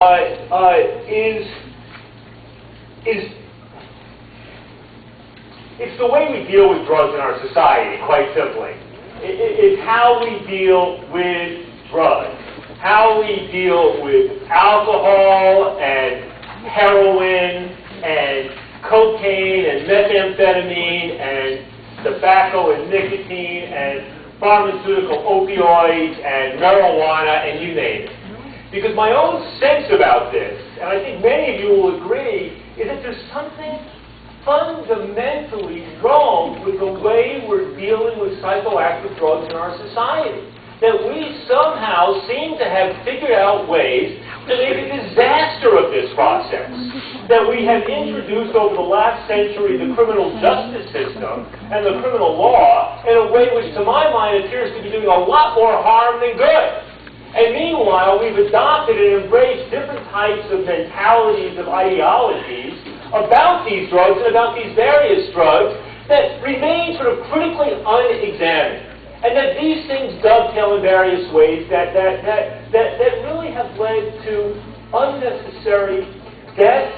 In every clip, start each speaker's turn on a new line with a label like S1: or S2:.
S1: is it's the way we deal with drugs in our society, quite simply. It's how we deal with drugs, how we deal with alcohol and heroin and cocaine and methamphetamine and tobacco and nicotine and pharmaceutical opioids and marijuana and you name it. Because my own sense about this, and I think many of you will agree, is that there's something fundamentally wrong with the way we're dealing with psychoactive drugs in our society. That we somehow seem to have figured out ways to make a disaster of this process. That we have introduced over the last century the criminal justice system and the criminal law in a way which to my mind appears to be doing a lot more harm than good. And meanwhile, we've adopted and embraced different types of mentalities, of ideologies about these drugs and about these various drugs that remain sort of critically unexamined. And that these things dovetail in various ways that really have led to unnecessary death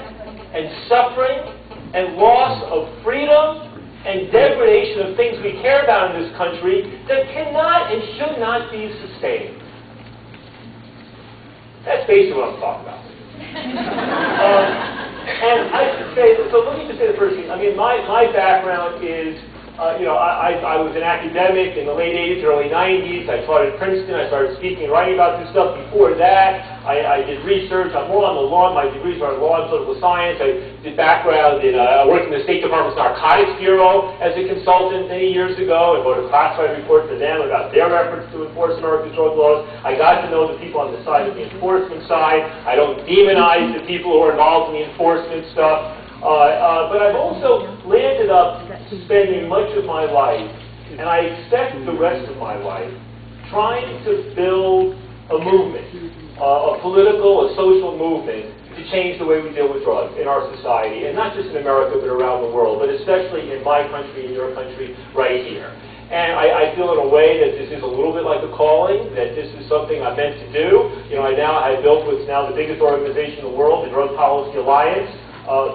S1: and suffering and loss of freedom and degradation of things we care about in this country that cannot and should not be sustained. That's basically what I'm talking about. And I should say, so let me just say the first thing. I mean, my background is, I was an academic in the late 80s, early 90s. I taught at Princeton. I started speaking and writing about this stuff. Before that, I did research. I'm more on the law. My degrees are in law and political science. I did background in, I worked in the State Department's Narcotics Bureau as a consultant many years ago and wrote a classified report for them about their efforts to enforce America's drug laws. I got to know the people on the side of the enforcement side. I don't demonize the people who are involved in the enforcement stuff. But I've also landed up spending much of my life, and I expect the rest of my life, trying to build a movement, a political, a social movement to change the way we deal with drugs in our society, and not just in America, but around the world, but especially in my country, in your country, right here. And I feel in a way that this is a little bit like a calling, that this is something I'm meant to do. I built what's now the biggest organization in the world, the Drug Policy Alliance.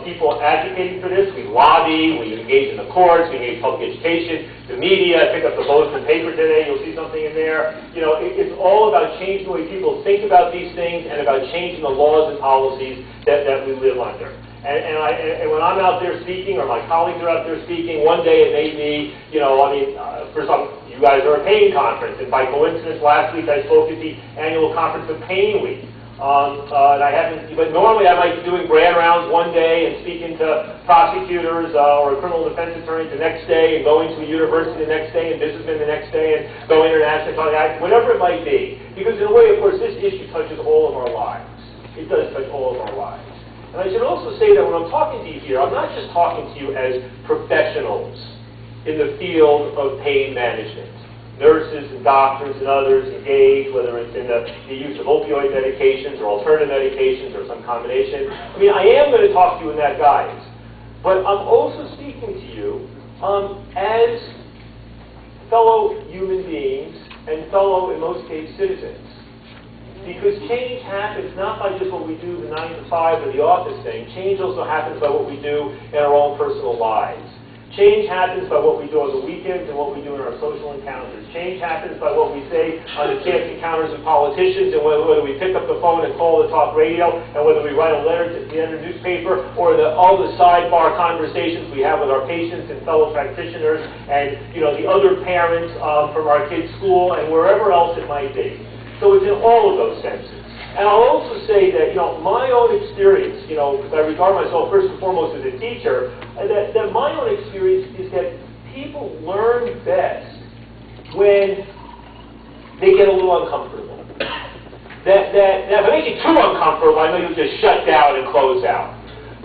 S1: People advocating for this. We lobby, we engage in the courts, we engage public education, the media. I picked up the Bozeman paper today, you'll see something in there. It's all about changing the way people think about these things and about changing the laws and policies that we live under. And when I'm out there speaking, or my colleagues are out there speaking, one day it may be, for some, you guys are a pain conference, and by coincidence, last week I spoke at the annual conference of Pain Week. But normally I might be doing grand rounds one day and speaking to prosecutors or a criminal defense attorney the next day, and going to a university the next day, and businessmen the next day, and going international, whatever it might be. Because in a way, of course, this issue touches all of our lives. It does touch all of our lives. And I should also say that when I'm talking to you here, I'm not just talking to you as professionals in the field of pain management. Nurses and doctors and others engaged, whether it's in the use of opioid medications or alternative medications or some combination. I mean, I am going to talk to you in that guise. But I'm also speaking to you as fellow human beings and fellow, in most cases, citizens. Because change happens not by just what we do the 9 to 5 or the office thing. Change also happens by what we do in our own personal lives. Change happens by what we do on the weekends and what we do in our social encounters. Change happens by what we say on the chance encounters with politicians, and whether we pick up the phone and call the talk radio, and whether we write a letter to the editor newspaper, or all the sidebar conversations we have with our patients and fellow practitioners, and the other parents from our kids' school, and wherever else it might be. So it's in all of those senses. And I'll also say that, my own experience, because I regard myself first and foremost as a teacher, that my own experience is that people learn best when they get a little uncomfortable. That if I make you too uncomfortable, I know you'll just shut down and close out.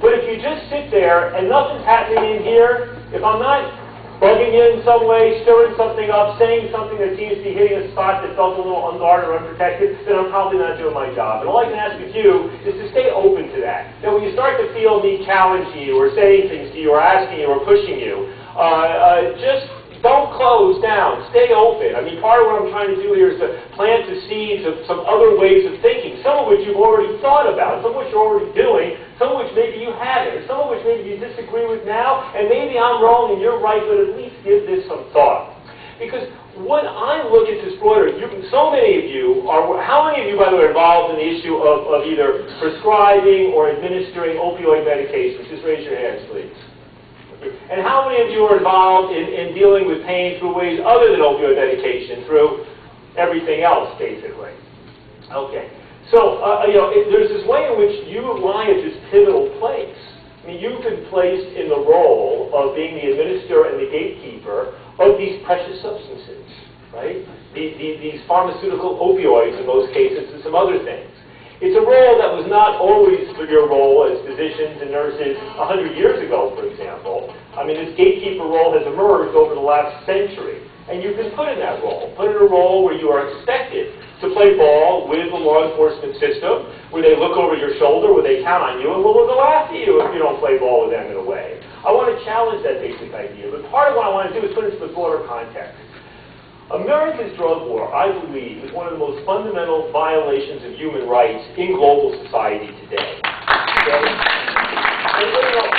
S1: But if you just sit there and nothing's happening in here, if I'm not bugging you in some way, stirring something up, saying something that seems to be hitting a spot that felt a little unguarded or unprotected, then I'm probably not doing my job. And all I can ask of you is to stay open to that. Now, when you start to feel me challenging you or saying things to you or asking you or pushing you, just Don't close down. Stay open. I mean, part of what I'm trying to do here is to plant the seeds of some other ways of thinking, some of which you've already thought about, some of which you're already doing, some of which maybe you haven't, some of which maybe you disagree with now, and maybe I'm wrong and you're right, but at least give this some thought. Because when I look at this broader, so many of you are, how many of you, by the way, are involved in the issue of either prescribing or administering opioid medications? Just raise your hands, please. And how many of you are involved in dealing with pain through ways other than opioid medication, through everything else, basically? Okay. So, there's this way in which you lie at this pivotal place. I mean, you've been placed in the role of being the administrator and the gatekeeper of these precious substances, right? These pharmaceutical opioids, in most cases, and some other things. It's a role that was not always your role as physicians and nurses 100 years ago, for example. I mean, this gatekeeper role has emerged over the last century. And you've been put in that role. Put in a role where you are expected to play ball with the law enforcement system, where they look over your shoulder, where they count on you, and will go after you if you don't play ball with them in a way. I want to challenge that basic idea. But part of what I want to do is put it into the broader context. America's drug war, I believe, is one of the most fundamental violations of human rights in global society today. Okay? And,